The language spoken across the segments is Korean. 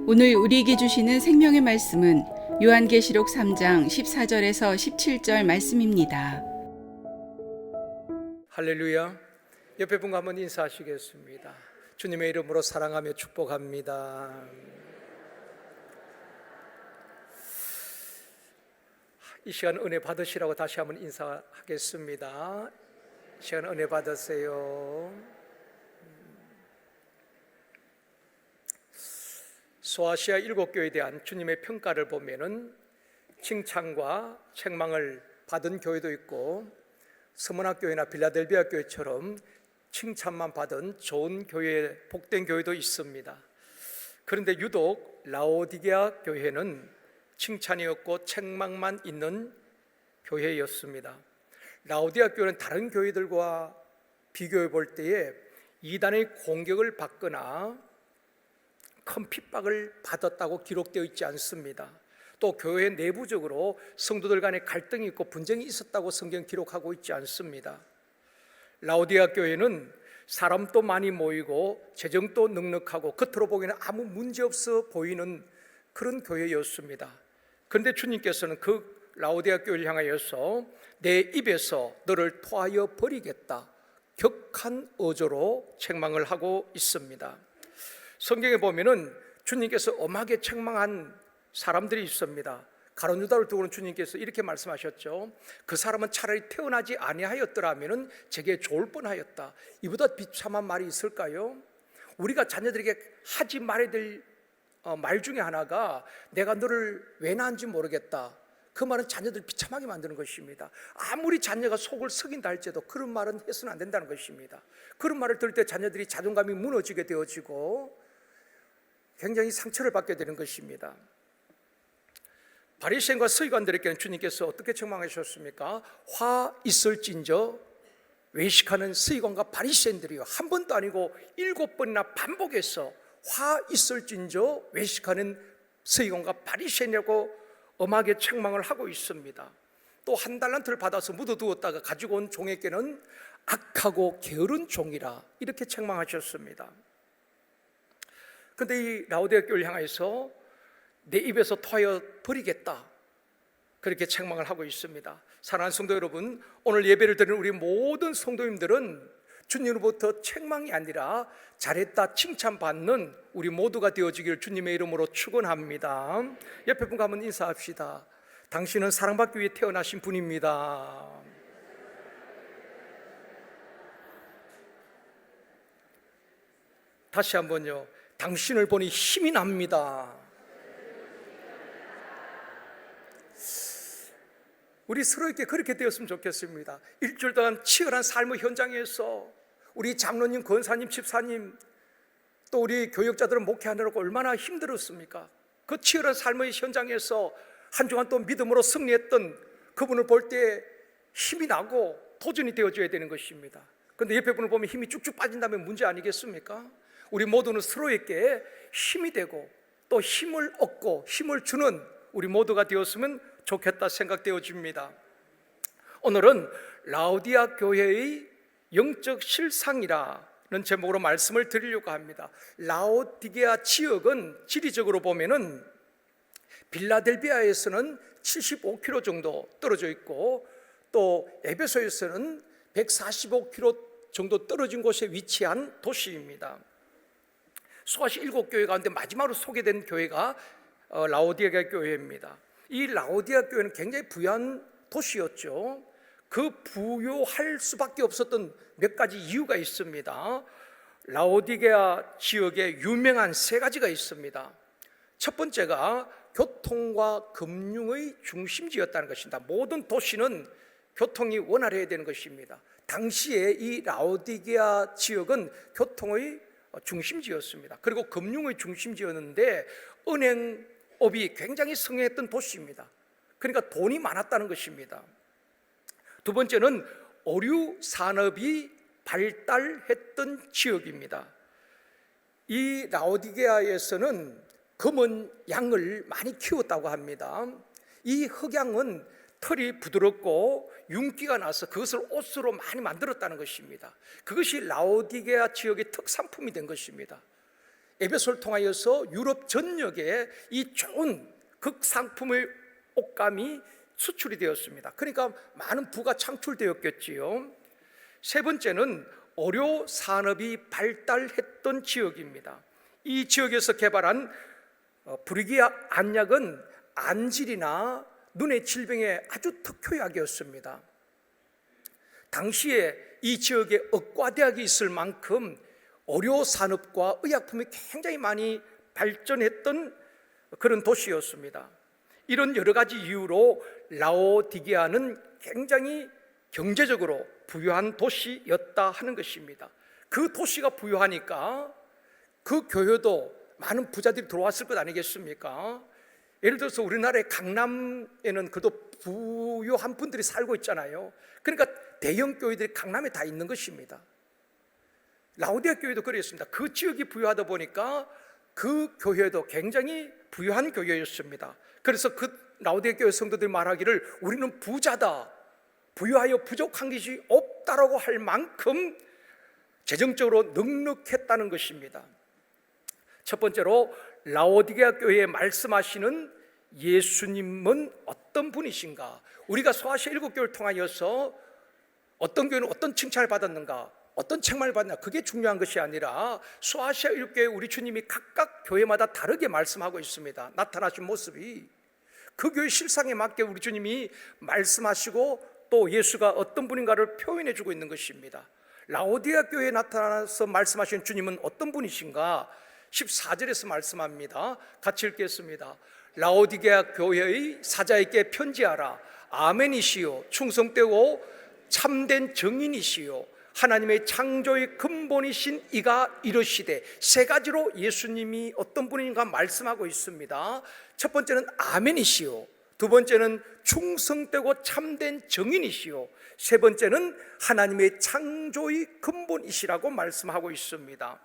오늘 우리에게 주시는 생명의 말씀은 요한계시록 3장 14절에서 17절 말씀입니다. 할렐루야. 옆에 분과 한번 인사하시겠습니다. 주님의 이름으로 사랑하며 축복합니다. 이 시간 은혜 받으시라고 다시 한번 인사하겠습니다. 이 시간 은혜 받으세요. 소아시아 7교회에 대한 주님의 평가를 보면은 칭찬과 책망을 받은 교회도 있고, 서문학 교회나 빌라델비아 교회처럼 칭찬만 받은 좋은 교회, 복된 교회도 있습니다. 그런데 유독 라오디게아 교회는 칭찬이 없고 책망만 있는 교회였습니다. 라오디게아 교회는 다른 교회들과 비교해 볼 때에 이단의 공격을 받거나 큰 핍박을 받았다고 기록되어 있지 않습니다. 또 교회 내부적으로 성도들 간에 갈등이 있고 분쟁이 있었다고 성경 기록하고 있지 않습니다. 라오디게아 교회는 사람도 많이 모이고 재정도 넉넉하고 겉으로 보기에는 아무 문제 없어 보이는 그런 교회였습니다. 그런데 주님께서는 그 라오디게아 교회를 향하여서 내 입에서 너를 토하여 버리겠다, 격한 어조로 책망을 하고 있습니다. 성경에 보면은 주님께서 엄하게 책망한 사람들이 있습니다. 가룟 유다를 두고는 주님께서 이렇게 말씀하셨죠. 그 사람은 차라리 태어나지 아니하였더라면은 제게 좋을 뻔하였다. 이보다 비참한 말이 있을까요? 우리가 자녀들에게 하지 말아야 될 말 중에 하나가 내가 너를 왜 낳은지 모르겠다. 그 말은 자녀들 비참하게 만드는 것입니다. 아무리 자녀가 속을 썩인다 할지라도 그런 말은 해서는 안 된다는 것입니다. 그런 말을 들을 때 자녀들이 자존감이 무너지게 되어지고 굉장히 상처를 받게 되는 것입니다. 바리새인과 서기관들에게는 주님께서 어떻게 책망하셨습니까? 화 있을진저 외식하는 서기관과 바리새인들이요, 한 번도 아니고 7번이나 반복해서 화 있을진저 외식하는 서기관과 바리새인이라고 엄하게 책망을 하고 있습니다. 또 한 달란트를 받아서 묻어두었다가 가지고 온 종에게는 악하고 게으른 종이라 이렇게 책망하셨습니다. 그런데 이 라오디게아 교회를 향해서 내 입에서 토하여 버리겠다, 그렇게 책망을 하고 있습니다. 사랑하는 성도 여러분, 오늘 예배를 드리는 우리 모든 성도님들은 주님으로부터 책망이 아니라 잘했다 칭찬받는 우리 모두가 되어지기를 주님의 이름으로 축원합니다. 옆에 분과 한번 인사합시다. 당신은 사랑받기 위해 태어나신 분입니다. 다시 한번요. 당신을 보니 힘이 납니다. 우리 서로에게 그렇게 되었으면 좋겠습니다. 일주일 동안 치열한 삶의 현장에서 우리 장로님, 권사님, 집사님, 또 우리 교역자들은 목회하느라고 얼마나 힘들었습니까? 그 치열한 삶의 현장에서 한 주간 또 믿음으로 승리했던 그분을 볼 때 힘이 나고 도전이 되어줘야 되는 것입니다. 그런데 옆에 분을 보면 힘이 쭉쭉 빠진다면 문제 아니겠습니까? 우리 모두는 서로에게 힘이 되고 또 힘을 얻고 힘을 주는 우리 모두가 되었으면 좋겠다 생각되어집니다. 오늘은 라오디게아 교회의 영적 실상이라는 제목으로 말씀을 드리려고 합니다. 라오디게아 지역은 지리적으로 보면은 빌라델비아에서는 75km 정도 떨어져 있고, 또 에베소에서는 145km 정도 떨어진 곳에 위치한 도시입니다. 소아시 7교회 가운데 마지막으로 소개된 교회가 라오디게아 교회입니다. 이 라오디게아 교회는 굉장히 부유한 도시였죠. 그 부유할 수밖에 없었던 몇 가지 이유가 있습니다. 라오디게아 지역에 유명한 3가지가 있습니다. 첫 번째가 교통과 금융의 중심지였다는 것입니다. 모든 도시는 교통이 원활해야 되는 것입니다. 당시에 이 라오디게아 지역은 교통의 중심지였습니다. 그리고 금융의 중심지였는데 은행업이 굉장히 성행했던 도시입니다. 그러니까 돈이 많았다는 것입니다. 두 번째는 어류 산업이 발달했던 지역입니다. 이 라오디게아에서는 검은 양을 많이 키웠다고 합니다. 이 흑양은 털이 부드럽고 윤기가 나서 그것을 옷으로 많이 만들었다는 것입니다. 그것이 라오디게아 지역의 특산품이 된 것입니다. 에베소를 통하여서 유럽 전역에 이 좋은 극상품의 옷감이 수출이 되었습니다. 그러니까 많은 부가 창출되었겠지요. 세 번째는 의료 산업이 발달했던 지역입니다. 이 지역에서 개발한 브리기아 안약은 안질이나 눈의 질병에 아주 특효약이었습니다. 당시에 이 지역에 의과대학이 있을 만큼 의료 산업과 의약품이 굉장히 많이 발전했던 그런 도시였습니다. 이런 여러 가지 이유로 라오디게아는 굉장히 경제적으로 부유한 도시였다 하는 것입니다. 그 도시가 부유하니까 그 교회도 많은 부자들이 들어왔을 것 아니겠습니까? 예를 들어서 우리나라의 강남에는 그래도 부유한 분들이 살고 있잖아요. 그러니까 대형 교회들이 강남에 다 있는 것입니다. 라오디게아 교회도 그랬습니다. 그 지역이 부유하다 보니까 그 교회도 굉장히 부유한 교회였습니다. 그래서 그 라오디게아 교회 성도들이 말하기를 우리는 부자다, 부유하여 부족한 것이 없다라고 할 만큼 재정적으로 넉넉했다는 것입니다. 첫 번째로 라오디게아 교회에 말씀하시는 예수님은 어떤 분이신가? 우리가 소아시아 7교회를 통하여서 어떤 교회는 어떤 칭찬을 받았는가, 어떤 책망을 받나, 그게 중요한 것이 아니라 소아시아 7교회 우리 주님이 각각 교회마다 다르게 말씀하고 있습니다. 나타나신 모습이 그 교회 실상에 맞게 우리 주님이 말씀하시고 또 예수가 어떤 분인가를 표현해 주고 있는 것입니다. 라오디게아 교회에 나타나서 말씀하신 주님은 어떤 분이신가? 14절에서 말씀합니다. 같이 읽겠습니다. 라오디게아 교회의 사자에게 편지하라. 아멘이시요 충성되고 참된 정인이시요 하나님의 창조의 근본이신 이가 이르시되, 세 가지로 예수님이 어떤 분인가 말씀하고 있습니다. 첫 번째는 아멘이시요, 두 번째는 충성되고 참된 정인이시요, 세 번째는 하나님의 창조의 근본이시라고 말씀하고 있습니다.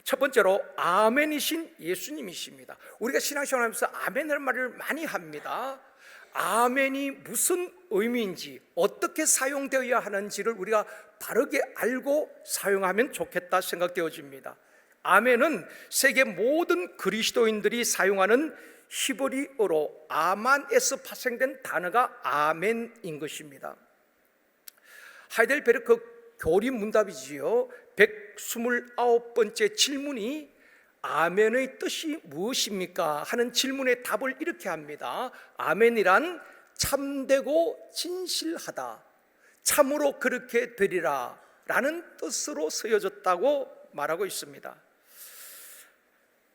첫 번째로 아멘이신 예수님이십니다. 우리가 신앙생활하면서 아멘이라는 말을 많이 합니다. 아멘이 무슨 의미인지, 어떻게 사용되어야 하는지를 우리가 바르게 알고 사용하면 좋겠다 생각되어집니다. 아멘은 세계 모든 그리스도인들이 사용하는 히브리어로 아만에서 파생된 단어가 아멘인 것입니다. 하이델베르크 교리 문답이지요. 129번째 질문이 아멘의 뜻이 무엇입니까? 하는 질문에 답을 이렇게 합니다. 아멘이란 참되고 진실하다, 참으로 그렇게 되리라 라는 뜻으로 쓰여졌다고 말하고 있습니다.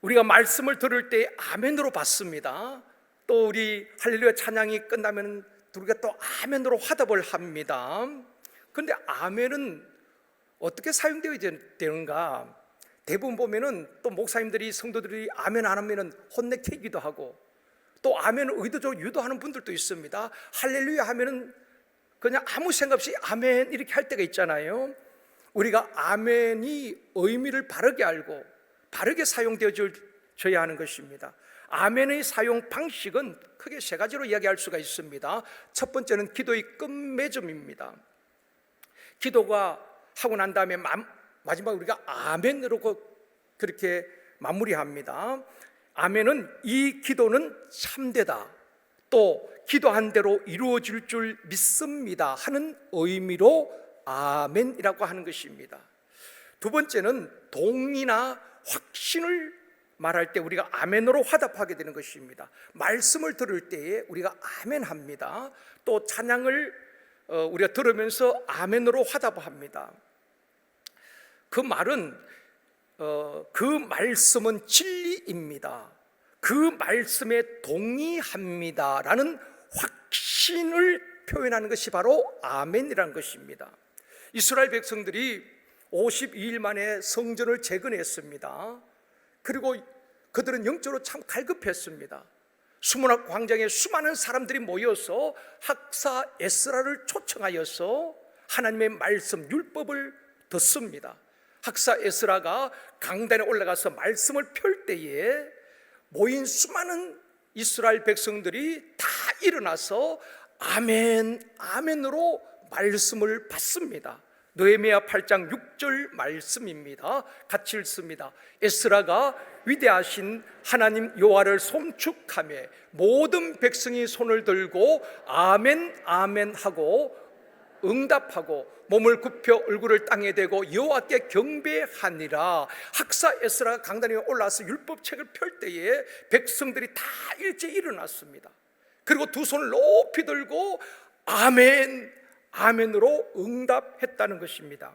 우리가 말씀을 들을 때 아멘으로 받습니다. 또 우리 할렐루야 찬양이 끝나면 우리가 또 아멘으로 화답을 합니다. 그런데 아멘은 어떻게 사용되어야 되는가? 대부분 보면은 또 목사님들이, 성도들이 아멘 안 하면은 혼내키기도 하고, 또 아멘을 의도적으로 유도하는 분들도 있습니다. 할렐루야 하면은 그냥 아무 생각 없이 아멘 이렇게 할 때가 있잖아요. 우리가 아멘이 의미를 바르게 알고 바르게 사용되어져야 하는 것입니다. 아멘의 사용 방식은 크게 세 가지로 이야기할 수가 있습니다. 첫 번째는 기도의 끝맺음입니다. 기도가 하고 난 다음에 마지막 우리가 아멘으로 그렇게 마무리합니다. 아멘은 이 기도는 참되다, 또 기도한 대로 이루어질 줄 믿습니다 하는 의미로 아멘이라고 하는 것입니다. 두 번째는 동의나 확신을 말할 때 우리가 아멘으로 화답하게 되는 것입니다. 말씀을 들을 때에 우리가 아멘합니다. 또 찬양을 우리가 들으면서 아멘으로 화답합니다. 그 말은 그 말씀은 진리입니다, 그 말씀에 동의합니다 라는 확신을 표현하는 것이 바로 아멘이라는 것입니다. 이스라엘 백성들이 52일 만에 성전을 재건했습니다. 그리고 그들은 영적으로 참 갈급했습니다. 수문학 광장에 수많은 사람들이 모여서 학사 에스라를 초청하여서 하나님의 말씀 율법을 듣습니다. 학사 에스라가 강단에 올라가서 말씀을 펼 때에 모인 수많은 이스라엘 백성들이 다 일어나서 아멘, 아멘으로 말씀을 받습니다. 느헤미야 8장 6절 말씀입니다. 같이 읽습니다. 에스라가 위대하신 하나님 여호와를 송축하며 모든 백성이 손을 들고 아멘 아멘 하고 응답하고 몸을 굽혀 얼굴을 땅에 대고 여호와께 경배하니라. 학사 에스라가 강단 위에 올라와서 율법책을 펼 때에 백성들이 다 일제 일어났습니다. 그리고 두 손을 높이 들고 아멘 아멘으로 응답했다는 것입니다.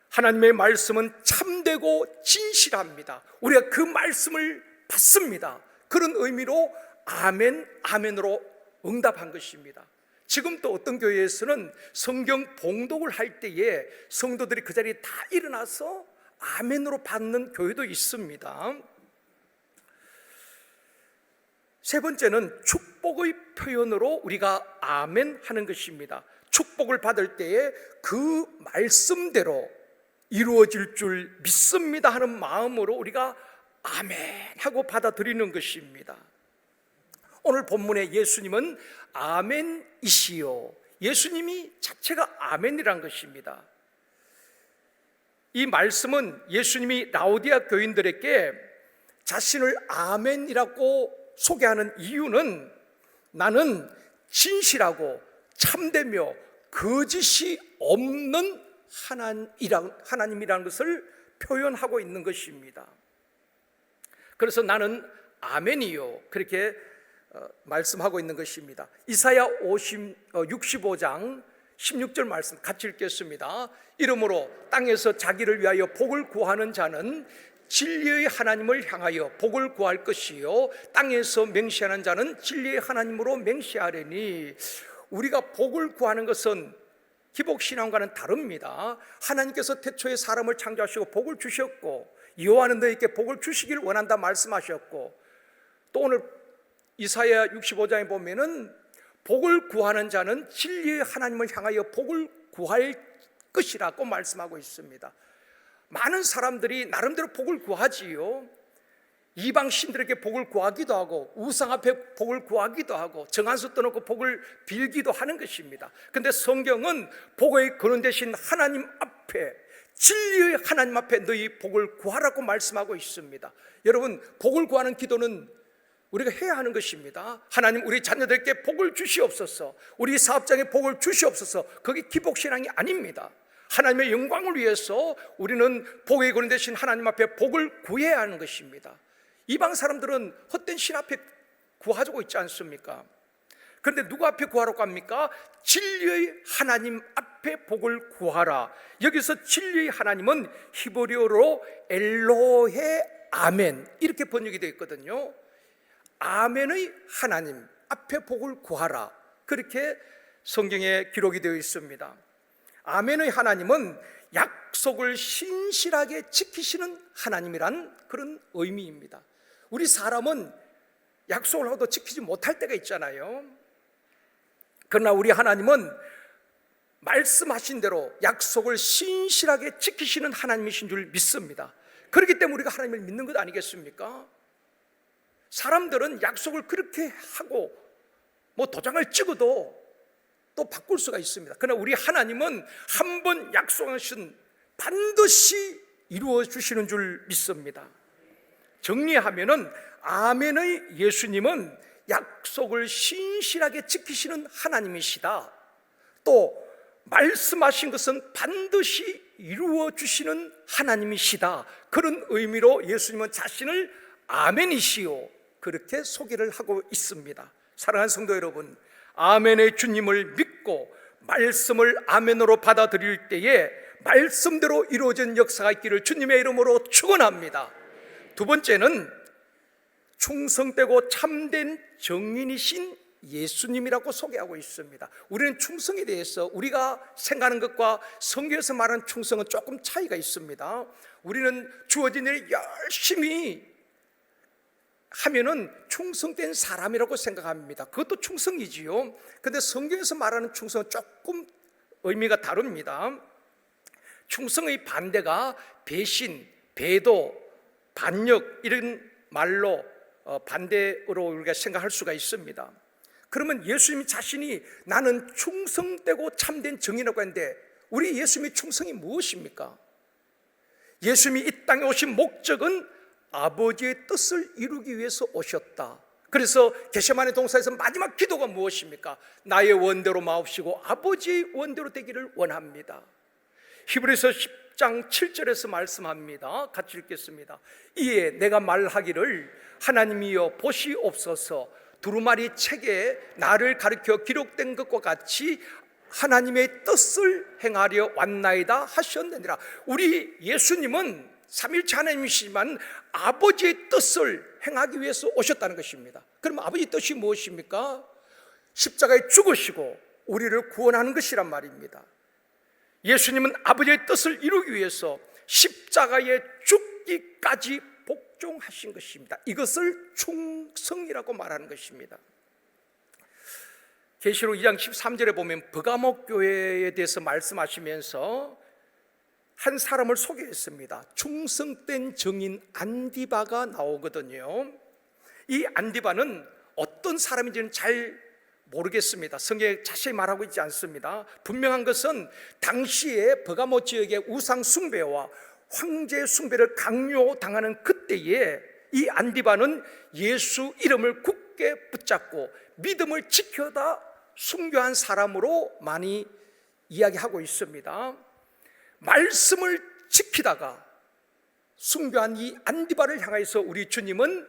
하나님의 말씀은 참되고 진실합니다. 우리가 그 말씀을 받습니다. 그런 의미로 아멘 아멘으로 응답한 것입니다. 지금 또 어떤 교회에서는 성경 봉독을 할 때에 성도들이 그 자리에 다 일어나서 아멘으로 받는 교회도 있습니다. 세 번째는 축복의 표현으로 우리가 아멘 하는 것입니다. 축복을 받을 때에 그 말씀대로 이루어질 줄 믿습니다 하는 마음으로 우리가 아멘 하고 받아들이는 것입니다. 오늘 본문의 예수님은 아멘이시요, 예수님이 자체가 아멘이란 것입니다. 이 말씀은 예수님이 라오디아 교인들에게 자신을 아멘이라고 소개하는 이유는 나는 진실하고 참되며 거짓이 없는 하나님이라는 것을 표현하고 있는 것입니다. 그래서 나는 아멘이요, 그렇게 말씀하고 있는 것입니다. 이사야 65장 16절 말씀 같이 읽겠습니다. 이러므로 땅에서 자기를 위하여 복을 구하는 자는 진리의 하나님을 향하여 복을 구할 것이요, 땅에서 맹세하는 자는 진리의 하나님으로 맹세하려니. 우리가 복을 구하는 것은 기복신앙과는 다릅니다. 하나님께서 태초에 사람을 창조하시고 복을 주셨고 여호와는 너희에게 복을 주시길 원한다 말씀하셨고, 또 오늘 이사야 65장에 보면은 복을 구하는 자는 진리의 하나님을 향하여 복을 구할 것이라고 말씀하고 있습니다. 많은 사람들이 나름대로 복을 구하지요. 이방 신들에게 복을 구하기도 하고 우상 앞에 복을 구하기도 하고 정한수 떠놓고 복을 빌기도 하는 것입니다. 그런데 성경은 복의 근원 되신 하나님 앞에, 진리의 하나님 앞에 너희 복을 구하라고 말씀하고 있습니다. 여러분, 복을 구하는 기도는 우리가 해야 하는 것입니다. 하나님, 우리 자녀들에게 복을 주시옵소서, 우리 사업장에 복을 주시옵소서. 그게 기복신앙이 아닙니다. 하나님의 영광을 위해서 우리는 복의 근원 되신 하나님 앞에 복을 구해야 하는 것입니다. 이방 사람들은 헛된 신 앞에 구하고 있지 않습니까? 그런데 누구 앞에 구하라고 합니까? 진리의 하나님 앞에 복을 구하라. 여기서 진리의 하나님은 히브리어로 엘로헤 아멘 이렇게 번역이 되어 있거든요. 아멘의 하나님 앞에 복을 구하라, 그렇게 성경에 기록이 되어 있습니다. 아멘의 하나님은 약속을 신실하게 지키시는 하나님이란 그런 의미입니다. 우리 사람은 약속을 하고도 지키지 못할 때가 있잖아요. 그러나 우리 하나님은 말씀하신 대로 약속을 신실하게 지키시는 하나님이신 줄 믿습니다. 그렇기 때문에 우리가 하나님을 믿는 것 아니겠습니까? 사람들은 약속을 그렇게 하고 도장을 찍어도 또 바꿀 수가 있습니다. 그러나 우리 하나님은 한 번 약속하신 반드시 이루어 주시는 줄 믿습니다. 정리하면은 아멘의 예수님은 약속을 신실하게 지키시는 하나님이시다. 또 말씀하신 것은 반드시 이루어 주시는 하나님이시다. 그런 의미로 예수님은 자신을 아멘이시오, 그렇게 소개를 하고 있습니다. 사랑하는 성도 여러분, 아멘의 주님을 믿고 말씀을 아멘으로 받아들일 때에 말씀대로 이루어진 역사가 있기를 주님의 이름으로 축원합니다. 두 번째는 충성되고 참된 정인이신 예수님이라고 소개하고 있습니다. 우리는 충성에 대해서 우리가 생각하는 것과 성경에서 말하는 충성은 조금 차이가 있습니다. 우리는 주어진 일을 열심히 하면은 충성된 사람이라고 생각합니다. 그것도 충성이지요. 그런데 성경에서 말하는 충성은 조금 의미가 다릅니다. 충성의 반대가 배신, 배도, 반역 이런 말로 반대로 우리가 생각할 수가 있습니다. 그러면 예수님 자신이 나는 충성되고 참된 정의라고 했는데 우리 예수님의 충성이 무엇입니까? 예수님이 이 땅에 오신 목적은 아버지의 뜻을 이루기 위해서 오셨다. 그래서 겟세마네 동산에서 마지막 기도가 무엇입니까? 나의 원대로 마옵시고 아버지의 원대로 되기를 원합니다. 히브리서 10장 7절에서 말씀합니다. 같이 읽겠습니다. 이에 내가 말하기를 하나님이여 보시옵소서, 두루마리 책에 나를 가르쳐 기록된 것과 같이 하나님의 뜻을 행하려 왔나이다 하셨느니라. 우리 예수님은 삼일체 하나님이시지만 아버지의 뜻을 행하기 위해서 오셨다는 것입니다. 그럼 아버지의 뜻이 무엇입니까? 십자가에 죽으시고 우리를 구원하는 것이란 말입니다. 예수님은 아버지의 뜻을 이루기 위해서 십자가에 죽기까지 복종하신 것입니다. 이것을 충성이라고 말하는 것입니다. 계시록 2장 13절에 보면 버가모 교회에 대해서 말씀하시면서 한 사람을 소개했습니다. 충성된 증인 안디바가 나오거든요. 이 안디바는 어떤 사람인지는 잘 모르겠습니다. 성경에 자세히 말하고 있지 않습니다. 분명한 것은 당시에 버가모 지역의 우상 숭배와 황제 숭배를 강요당하는 그때에 이 안디바는 예수 이름을 굳게 붙잡고 믿음을 지켜다 순교한 사람으로 많이 이야기하고 있습니다. 말씀을 지키다가 순교한 이 안디바를 향해서 우리 주님은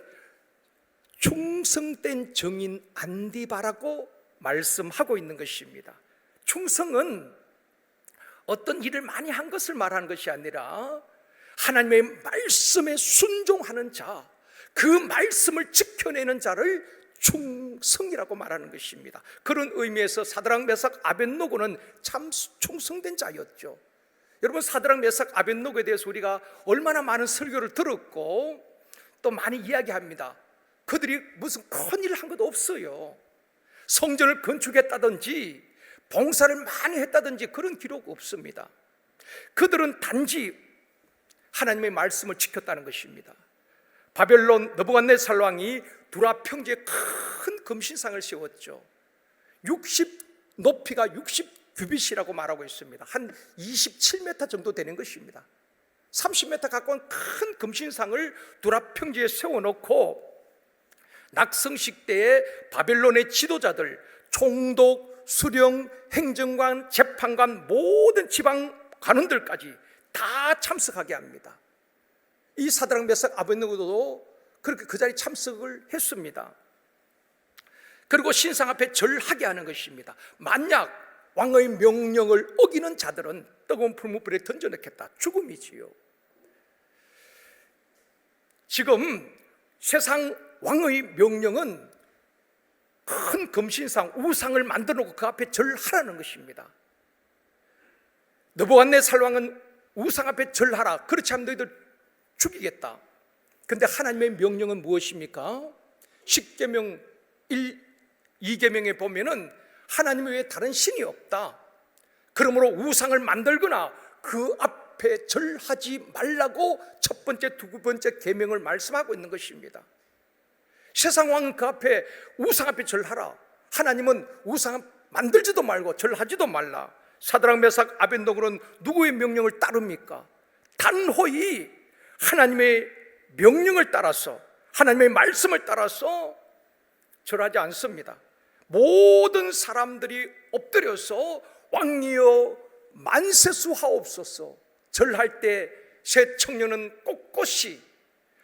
충성된 증인 안디바라고 말씀하고 있는 것입니다. 충성은 어떤 일을 많이 한 것을 말하는 것이 아니라 하나님의 말씀에 순종하는 자, 그 말씀을 지켜내는 자를 충성이라고 말하는 것입니다. 그런 의미에서 사드락 메삭 아벳노고는 참 충성된 자였죠. 여러분, 사드락 메삭 아벳노고에 대해서 우리가 얼마나 많은 설교를 들었고 또 많이 이야기합니다. 그들이 무슨 큰 일을 한 것도 없어요. 성전을 건축했다든지 봉사를 많이 했다든지 그런 기록 없습니다. 그들은 단지 하나님의 말씀을 지켰다는 것입니다. 바벨론 느부갓네살 왕이 두라 평지에 큰 금신상을 세웠죠. 높이가 60규빗이라고 말하고 있습니다. 한 27m 정도 되는 것입니다. 30m 가까운 큰 금신상을 두라 평지에 세워놓고 낙성식 때에 바벨론의 지도자들, 총독, 수령, 행정관, 재판관, 모든 지방 관원들까지 다 참석하게 합니다. 이 사드락 메삭 아벳느고도 그렇게 그 자리에 참석을 했습니다. 그리고 신상 앞에 절하게 하는 것입니다. 만약 왕의 명령을 어기는 자들은 뜨거운 풀무불에 던져넣겠다. 죽음이지요. 지금 세상 왕의 명령은 큰 금신상, 우상을 만들어 놓고 그 앞에 절하라는 것입니다. 느부갓네살 왕은 우상 앞에 절하라, 그렇지 않으면 너희들 죽이겠다. 그런데 하나님의 명령은 무엇입니까? 십계명 2계명에 보면은 하나님 외에 다른 신이 없다. 그러므로 우상을 만들거나 그 앞에 절하지 말라고 첫 번째, 두 번째 계명을 말씀하고 있는 것입니다. 세상 왕은 그 앞에 우상 앞에 절하라. 하나님은 우상 만들지도 말고 절하지도 말라. 사드락 메삭 아벳노고는 누구의 명령을 따릅니까? 단호히 하나님의 명령을 따라서, 하나님의 말씀을 따라서 절하지 않습니다. 모든 사람들이 엎드려서 왕이여 만세수하옵소서. 절할 때 새 청년은 꼿꼿이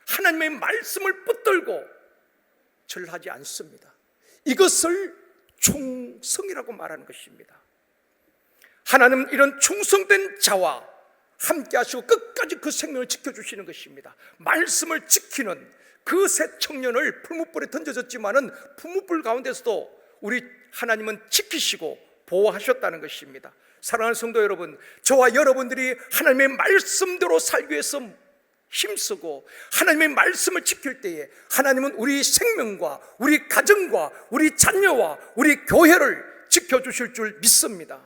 하나님의 말씀을 붙들고 절하지 않습니다. 이것을 충성이라고 말하는 것입니다. 하나님은 이런 충성된 자와 함께 하시고 끝까지 그 생명을 지켜주시는 것입니다. 말씀을 지키는 그 새 청년을 풀무불에 던져졌지만은 풀무불 가운데서도 우리 하나님은 지키시고 보호하셨다는 것입니다. 사랑하는 성도 여러분, 저와 여러분들이 하나님의 말씀대로 살기 위해서 힘쓰고 하나님의 말씀을 지킬 때에 하나님은 우리 생명과 우리 가정과 우리 자녀와 우리 교회를 지켜주실 줄 믿습니다.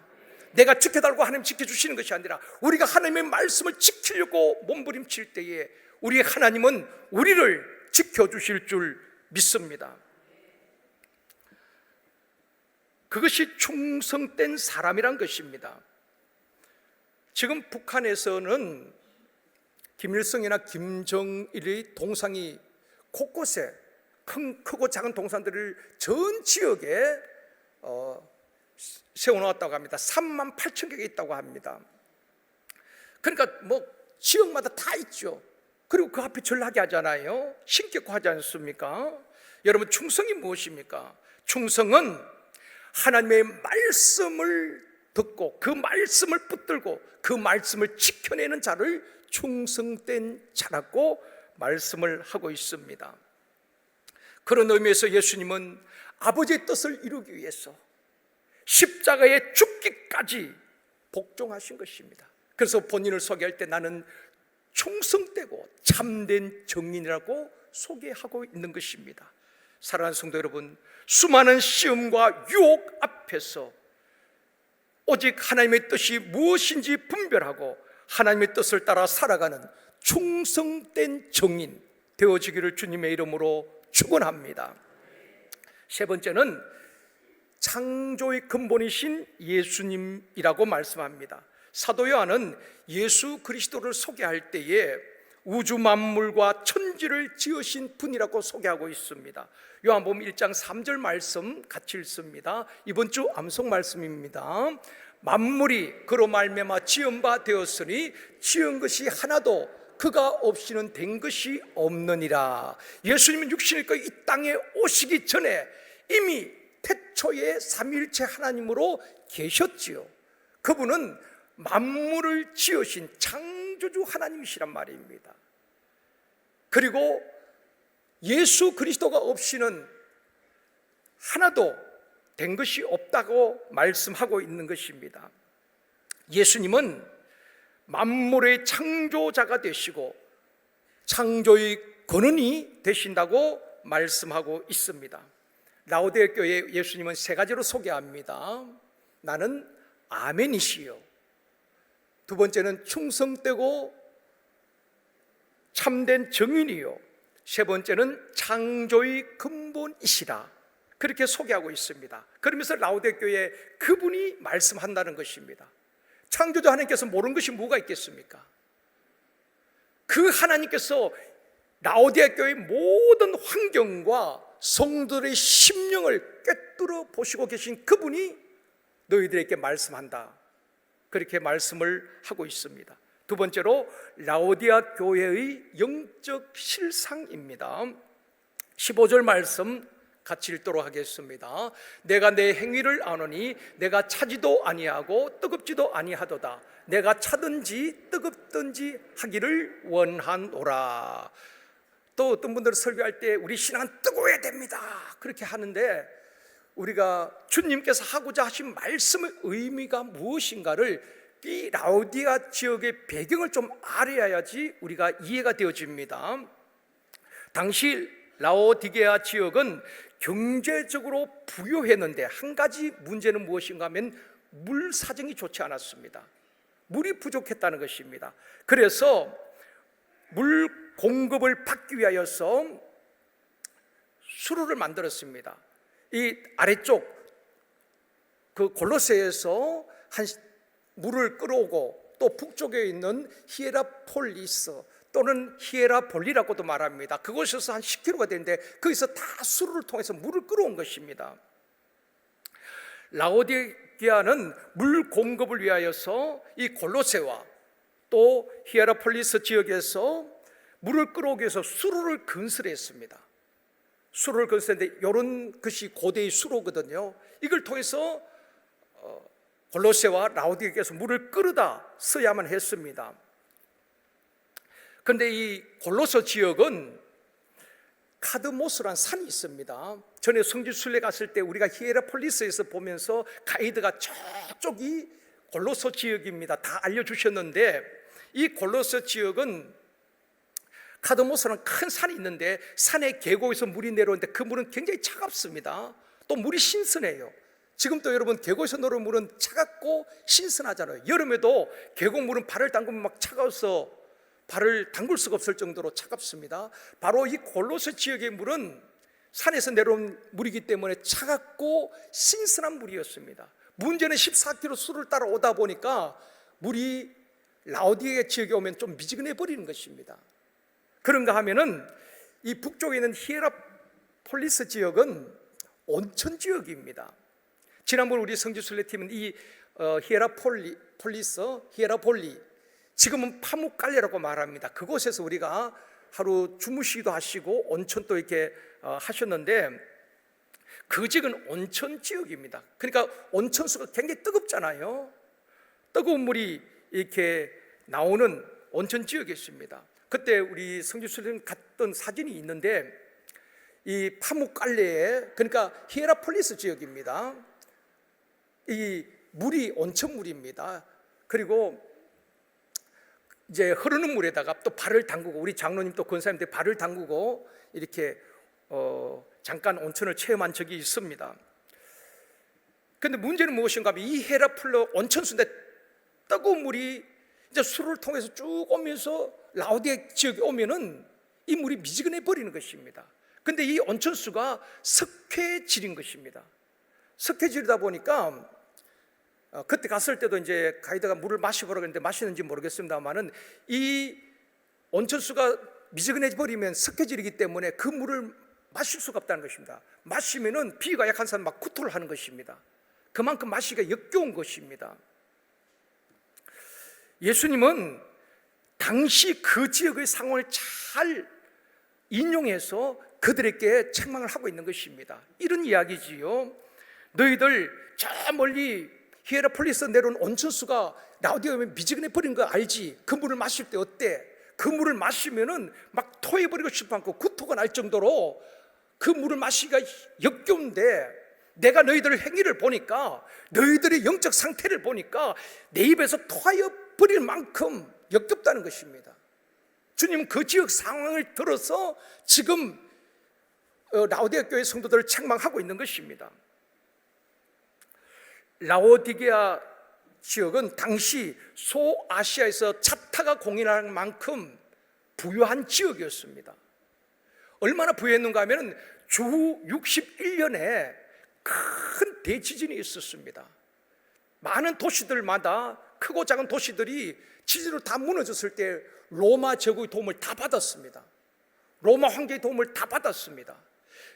내가 지켜달라고 하나님 지켜주시는 것이 아니라 우리가 하나님의 말씀을 지키려고 몸부림칠 때에 우리 하나님은 우리를 지켜주실 줄 믿습니다. 그것이 충성된 사람이란 것입니다. 지금 북한에서는 김일성이나 김정일의 동상이 곳곳에 크고 작은 동상들을 전 지역에 세워놓았다고 합니다. 3만 8천 개가 있다고 합니다. 그러니까 뭐 지역마다 다 있죠. 그리고 그 앞에 절하게 하잖아요. 신격화하지 않습니까? 여러분, 충성이 무엇입니까? 충성은 하나님의 말씀을 듣고 그 말씀을 붙들고 그 말씀을 지켜내는 자를 충성된 자라고 말씀을 하고 있습니다. 그런 의미에서 예수님은 아버지의 뜻을 이루기 위해서 십자가에 죽기까지 복종하신 것입니다. 그래서 본인을 소개할 때 나는 충성되고 참된 정인이라고 소개하고 있는 것입니다. 사랑하는 성도 여러분, 수많은 시험과 유혹 앞에서 오직 하나님의 뜻이 무엇인지 분별하고 하나님의 뜻을 따라 살아가는 충성된 정인 되어지기를 주님의 이름으로 축원합니다. 세 번째는 창조의 근본이신 예수님이라고 말씀합니다. 사도 요한은 예수 그리스도를 소개할 때에 우주 만물과 천지를 지으신 분이라고 소개하고 있습니다. 요한복음 1장 3절 말씀 같이 읽습니다. 이번 주 암송 말씀입니다. 만물이 그로 말미암아 지은 바 되었으니 지은 것이 하나도 그가 없이는 된 것이 없느니라. 예수님은 육신을 입고 이 땅에 오시기 전에 이미 태초에 삼위일체 하나님으로 계셨지요. 그분은 만물을 지으신 창조주 하나님이시란 말입니다. 그리고 예수 그리스도가 없이는 하나도 된 것이 없다고 말씀하고 있는 것입니다. 예수님은 만물의 창조자가 되시고 창조의 근원이 되신다고 말씀하고 있습니다. 라오디게 교회 예수님은 세 가지로 소개합니다. 나는 아멘이시요, 두 번째는 충성되고 참된 정인이요, 세 번째는 창조의 근본이시라, 그렇게 소개하고 있습니다. 그러면서 라오디게 교회에 그분이 말씀한다는 것입니다. 창조주 하나님께서 모르는 것이 뭐가 있겠습니까? 그 하나님께서 라오디게 교회의 모든 환경과 성도들의 심령을 꿰뚫어 보시고 계신 그분이 너희들에게 말씀한다, 그렇게 말씀을 하고 있습니다. 두 번째로 라오디아 교회의 영적 실상입니다. 15절 말씀 같이 읽도록 하겠습니다. 내가 내 행위를 아노니 내가 차지도 아니하고 뜨겁지도 아니하도다. 내가 차든지 뜨겁든지 하기를 원하노라. 또 어떤 분들은 설교할 때 우리 신앙은 뜨거워야 됩니다, 그렇게 하는데 우리가 주님께서 하고자 하신 말씀의 의미가 무엇인가를 이 라오디아 지역의 배경을 좀 알아야지 우리가 이해가 되어집니다. 당시 라오디게아 지역은 경제적으로 부유했는데 한 가지 문제는 무엇인가 하면 물 사정이 좋지 않았습니다. 물이 부족했다는 것입니다. 그래서 물 공급을 받기 위하여서 수로를 만들었습니다. 이 아래쪽 그 골로새에서 한 물을 끌어오고 또 북쪽에 있는 히에라폴리스 또는 히에라볼리라고도 말합니다. 그곳에서 한 10km가 되는데 거기서 다 수로를 통해서 물을 끌어온 것입니다. 라오디게아는 물 공급을 위하여서 이 골로새와 또 히에라폴리스 지역에서 물을 끌어오기 위해서 수로를 건설했습니다. 수로를 건설했는데 이런 것이 고대의 수로거든요. 이걸 통해서 골로새와 라오디게아에서 물을 끌어다 써야만 했습니다. 그런데 이 골로새 지역은 카드모스라는 산이 있습니다. 전에 성지순례 갔을 때 우리가 히에라폴리스에서 보면서 가이드가 저쪽이 골로새 지역입니다, 다 알려주셨는데 이 골로새 지역은 카드모스라는 큰 산이 있는데 산의 계곡에서 물이 내려오는데 그 물은 굉장히 차갑습니다. 또 물이 신선해요. 지금도 여러분 계곡에서 내려오는 물은 차갑고 신선하잖아요. 여름에도 계곡물은 발을 담그면 막 차가워서 발을 담글 수가 없을 정도로 차갑습니다. 바로 이 골로새 지역의 물은 산에서 내려온 물이기 때문에 차갑고 신선한 물이었습니다. 문제는 14km 수를 따라오다 보니까 물이 라오디게 지역에 오면 좀 미지근해 버리는 것입니다. 그런가 하면은 이 북쪽에 있는 히에라폴리스 지역은 온천 지역입니다. 지난번 우리 성지순례팀은 이 히에라폴리, 지금은 파묵갈레라고 말합니다. 그곳에서 우리가 하루 주무시기도 하시고 온천도 이렇게 하셨는데, 그 지역은 온천 지역입니다. 그러니까 온천수가 굉장히 뜨겁잖아요. 뜨거운 물이 이렇게 나오는 온천 지역에 있습니다. 그때 우리 성지순례팀 갔던 사진이 있는데, 이 파묵갈레에, 그러니까 히에라폴리스 지역입니다. 이 물이 온천물입니다. 그리고 이제 흐르는 물에다가 또 발을 담그고, 우리 장로님 또 권사님들 발을 담그고 이렇게 잠깐 온천을 체험한 적이 있습니다. 그런데 문제는 무엇인가 하면 이 헤라폴로 온천수인데 뜨거운 물이 이제 수를 통해서 쭉 오면서 라오디게 지역에 오면은 이 물이 미지근해 버리는 것입니다. 그런데 이 온천수가 석회질인 것입니다. 석회질이다 보니까 그때 갔을 때도 이제 가이드가 물을 마셔보라고 했는데 마시는지 모르겠습니다만은 이 온천수가 미지근해 버리면 석회질이기 때문에 그 물을 마실 수가 없다는 것입니다. 마시면은 비위가 약한 사람 막 구토를 하는 것입니다. 그만큼 마시기가 역겨운 것입니다. 예수님은 당시 그 지역의 상황을 잘 인용해서 그들에게 책망을 하고 있는 것입니다. 이런 이야기지요. 너희들 저 멀리 히에라폴리스 내려온 온천수가 라오디게에 오면 미지근해 버린 거 알지? 그 물을 마실 때 어때? 그 물을 마시면은 막 토해버리고 싶어 않고 구토가 날 정도로 그 물을 마시기가 역겨운데, 내가 너희들의 행위를 보니까, 너희들의 영적 상태를 보니까 내 입에서 토하여 버릴 만큼 역겹다는 것입니다. 주님은 그 지역 상황을 들어서 지금 라오디게 교회 성도들을 책망하고 있는 것입니다. 라오디게아 지역은 당시 소아시아에서 찹타가 공인할 만큼 부유한 지역이었습니다. 얼마나 부유했는가 하면 주후 61년에 큰 대지진이 있었습니다. 많은 도시들마다, 크고 작은 도시들이 지진으로 다 무너졌을 때 로마 제국의 도움을 다 받았습니다. 로마 황제의 도움을 다 받았습니다.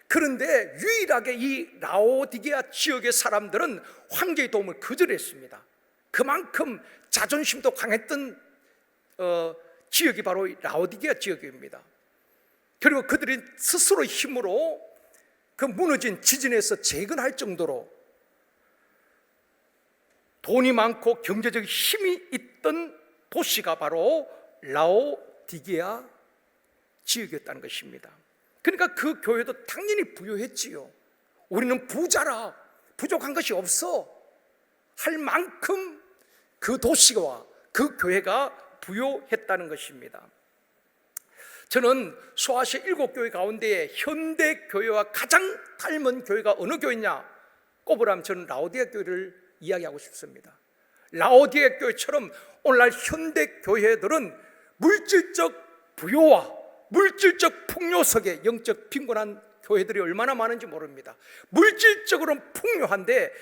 그런데 유일하게 이 라오디게아 지역의 사람들은 황제의 도움을 거절했습니다. 그만큼 자존심도 강했던 지역이 바로 라오디게아 지역입니다. 그리고 그들이 스스로 힘으로 그 무너진 지진에서 재건할 정도로 돈이 많고 경제적 힘이 있던 도시가 바로 라오디게아 지역이었다는 것입니다. 그러니까 그 교회도 당연히 부유했지요. 우리는 부자라, 부족한 것이 없어 할 만큼 그 도시와 그 교회가 부유했다는 것입니다. 저는 소아시아 7교회 가운데 현대 교회와 가장 닮은 교회가 어느 교회냐 꼽으라면 저는 라오디게아 교회를 이야기하고 싶습니다. 라오디게아 교회처럼 오늘날 현대 교회들은 물질적 부요와 물질적 풍요 속에 영적 빈곤한 교회들이 얼마나 많은지 모릅니다. 물질적으로는 풍요한데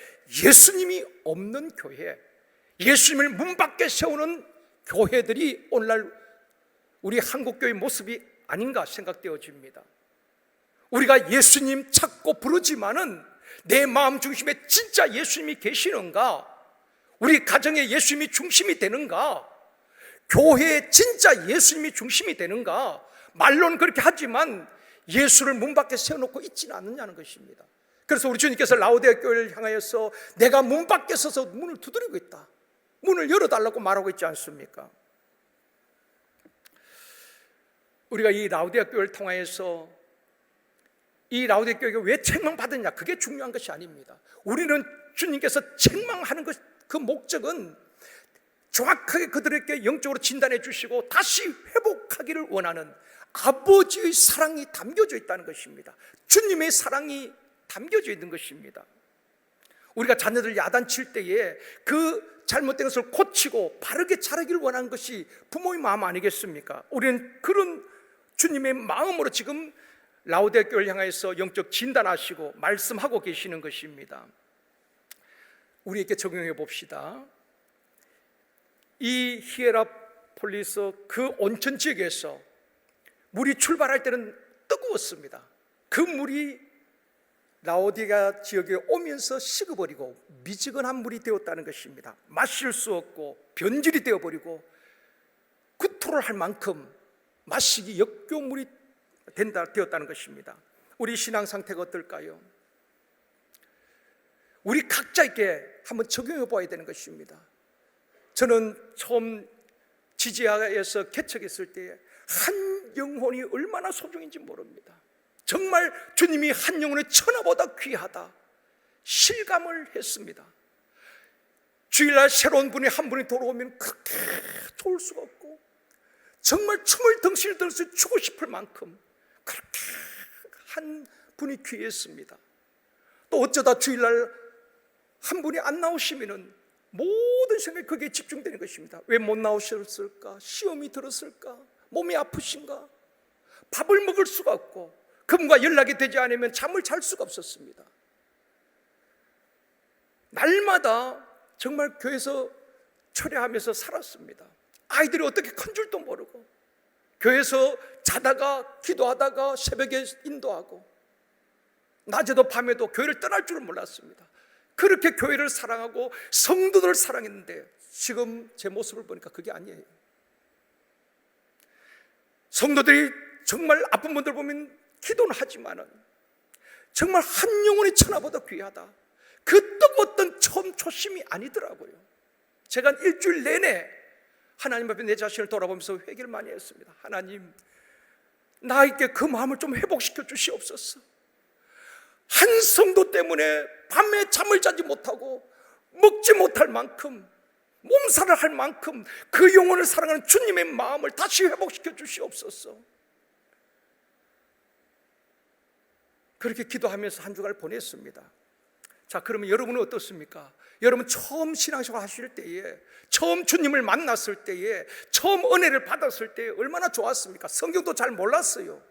예수님이 없는 교회, 예수님을 문 밖에 세우는 교회들이 오늘날 우리 한국교회의 모습이 아닌가 생각되어집니다. 우리가 예수님 찾고 부르지만은 내 마음 중심에 진짜 예수님이 계시는가? 우리 가정에 예수님이 중심이 되는가? 교회에 진짜 예수님이 중심이 되는가? 말로는 그렇게 하지만 예수를 문 밖에 세워놓고 있지는 않느냐는 것입니다. 그래서 우리 주님께서 라오디게아 교회를 향하여서 내가 문 밖에 서서 문을 두드리고 있다, 문을 열어달라고 말하고 있지 않습니까? 우리가 이 라오디게아 교회를 통하여서 이 라오디게아 교회가 왜 책망받았냐, 그게 중요한 것이 아닙니다. 우리는 주님께서 책망하는 것, 그 목적은 정확하게 그들에게 영적으로 진단해 주시고 다시 회복하기를 원하는 아버지의 사랑이 담겨져 있다는 것입니다. 주님의 사랑이 담겨져 있는 것입니다. 우리가 자녀들 야단칠 때에 그 잘못된 것을 고치고 바르게 자라기를 원하는 것이 부모의 마음 아니겠습니까? 우리는 그런 주님의 마음으로 지금 라오디게아 교회를 향해서 영적 진단하시고 말씀하고 계시는 것입니다. 우리에게 적용해 봅시다. 이 히에라폴리스 그 온천 지역에서 물이 출발할 때는 뜨거웠습니다. 그 물이 라오디게아 지역에 오면서 식어버리고 미지근한 물이 되었다는 것입니다. 마실 수 없고 변질이 되어버리고 구토를 할 만큼 마시기 역겨운 물이 되었다는 것입니다. 우리 신앙 상태가 어떨까요? 우리 각자에게 한번 적용해 봐야 되는 것입니다. 저는 처음 지지하에서 개척했을 때 한 영혼이 얼마나 소중인지 모릅니다. 정말 주님이 한 영혼의 천하보다 귀하다 실감을 했습니다. 주일날 새로운 분이 한 분이 돌아오면 그렇게 좋을 수가 없고 정말 춤을 덩실 추고 싶을 만큼 그렇게 한 분이 귀했습니다. 또 어쩌다 주일날 한 분이 안 나오시면은 모든 생각이 거기에 집중되는 것입니다. 왜 못 나오셨을까? 시험이 들었을까? 몸이 아프신가? 밥을 먹을 수가 없고 그분과 연락이 되지 않으면 잠을 잘 수가 없었습니다. 날마다 정말 교회에서 철회하면서 살았습니다. 아이들이 어떻게 큰 줄도 모르고 교회에서 자다가 기도하다가 새벽에 인도하고 낮에도 밤에도 교회를 떠날 줄은 몰랐습니다. 그렇게 교회를 사랑하고 성도들을 사랑했는데 지금 제 모습을 보니까 그게 아니에요. 성도들이 정말 아픈 분들 보면 기도는 하지만은 정말 한 영혼의 천하보다 귀하다. 그 뜨거웠던 처음 초심이 아니더라고요. 제가 일주일 내내 하나님 앞에 내 자신을 돌아보면서 회개를 많이 했습니다. 하나님, 나에게 그 마음을 좀 회복시켜 주시옵소서. 한 성도 때문에 밤에 잠을 자지 못하고 먹지 못할 만큼 몸살을 할 만큼 그 영혼을 사랑하는 주님의 마음을 다시 회복시켜 주시옵소서. 그렇게 기도하면서 한 주간을 보냈습니다. 자, 그러면 여러분은 어떻습니까? 여러분 처음 신앙생활 하실 때에, 처음 주님을 만났을 때에, 처음 은혜를 받았을 때 얼마나 좋았습니까? 성경도 잘 몰랐어요.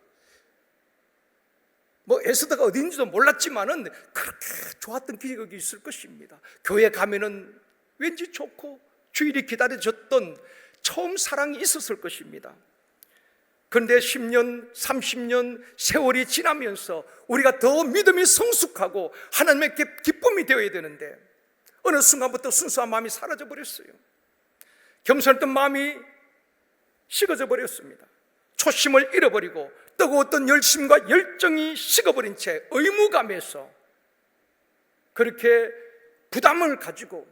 뭐 에스더가 어디인지도 몰랐지만은 그렇게 좋았던 기억이 있을 것입니다. 교회 가면은 왠지 좋고 주일이 기다려졌던 처음 사랑이 있었을 것입니다. 그런데 10년, 30년 세월이 지나면서 우리가 더 믿음이 성숙하고 하나님의 기쁨이 되어야 되는데 어느 순간부터 순수한 마음이 사라져 버렸어요. 겸손했던 마음이 식어져 버렸습니다. 초심을 잃어버리고 뜨거웠던 열심과 열정이 식어버린 채 의무감에서 그렇게 부담을 가지고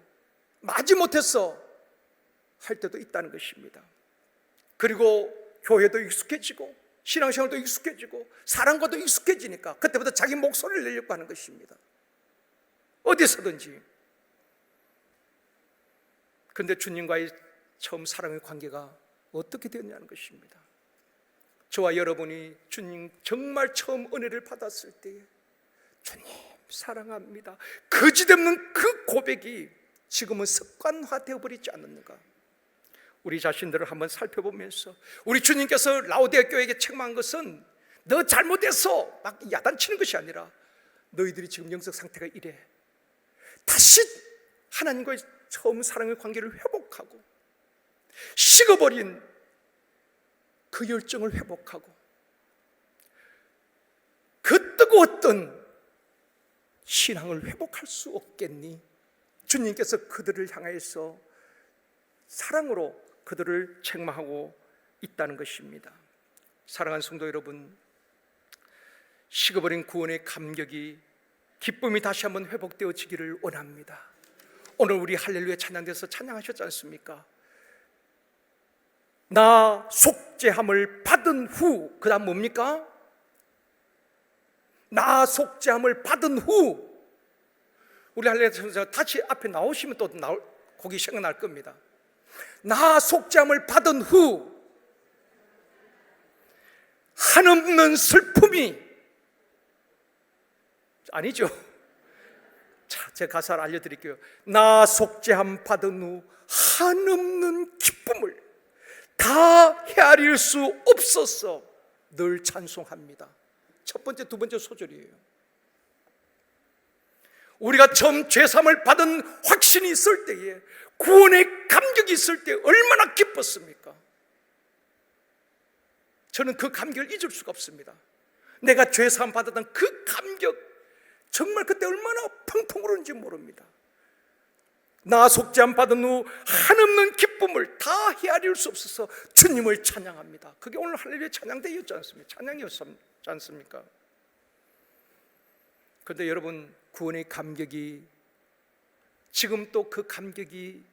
마지못해서 할 때도 있다는 것입니다. 그리고 교회도 익숙해지고 신앙생활도 익숙해지고 사랑과도 익숙해지니까 그때부터 자기 목소리를 내려고 하는 것입니다. 어디서든지. 그런데 주님과의 처음 사랑의 관계가 어떻게 되었냐는 것입니다. 저와 여러분이 주님 정말 처음 은혜를 받았을 때에 주님 사랑합니다, 거짓없는 그 고백이 지금은 습관화되어 버리지 않았는가? 우리 자신들을 한번 살펴보면서 우리 주님께서 라오디게아 교회에게 책망한 것은 너 잘못해서 막 야단치는 것이 아니라 너희들이 지금 영적 상태가 이래, 다시 하나님과의 처음 사랑의 관계를 회복하고 식어버린 그 열정을 회복하고 그 뜨거웠던 신앙을 회복할 수 없겠니? 주님께서 그들을 향해서 사랑으로 그들을 책망하고 있다는 것입니다. 사랑하는 성도 여러분, 식어버린 구원의 감격이, 기쁨이 다시 한번 회복되어지기를 원합니다. 오늘 우리 할렐루야 찬양대에서 찬양하셨지 않습니까? 나 속죄함을 받은 후, 그 다음 뭡니까? 나 속죄함을 받은 후. 우리 할렐루야 다시 앞에 나오시면 또 거기 생각날 겁니다. 나 속죄함을 받은 후 한없는 슬픔이, 아니죠. 자, 제 가사를 알려드릴게요. 나 속죄함 받은 후 한없는 기쁨을 다 헤아릴 수 없어서 늘 찬송합니다. 첫 번째, 두 번째 소절이에요. 우리가 처음 죄사함을 받은 확신이 있을 때에 구원의 감격이 있을 때 얼마나 기뻤습니까? 저는 그 감격을 잊을 수가 없습니다. 내가 죄사함 받았던 그 감격, 정말 그때 얼마나 펑펑 울었는지 모릅니다. 나 속죄함 받은 후 한없는 기쁨을 다 헤아릴 수 없어서 주님을 찬양합니다. 그게 오늘 할렐루야 찬양대였지 않습니까? 찬양이었지 않습니까? 그런데 여러분, 구원의 감격이 지금 또 그 감격이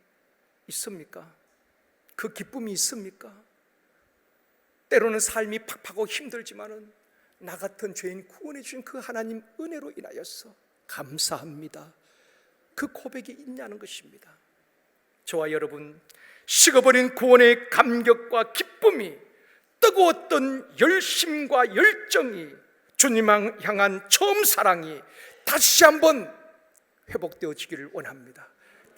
있습니까? 그 기쁨이 있습니까? 때로는 삶이 팍팍하고 힘들지만은 나 같은 죄인 구원해 주신 그 하나님 은혜로 인하여서 감사합니다. 그 고백이 있냐는 것입니다. 저와 여러분, 식어버린 구원의 감격과 기쁨이, 뜨거웠던 열심과 열정이, 주님 향한 처음 사랑이 다시 한번 회복되어지기를 원합니다.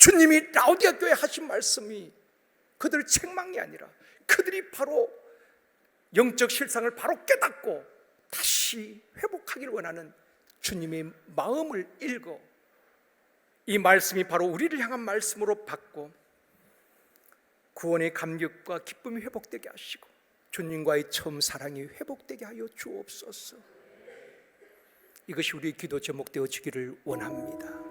주님이 라오디아 교회에 하신 말씀이 그들 책망이 아니라 그들이 바로 영적 실상을 바로 깨닫고 다시 회복하기를 원하는 주님의 마음을 읽어 이 말씀이 바로 우리를 향한 말씀으로 받고 구원의 감격과 기쁨이 회복되게 하시고 주님과의 처음 사랑이 회복되게 하여 주옵소서. 이것이 우리의 기도 제목 되어지기를 원합니다.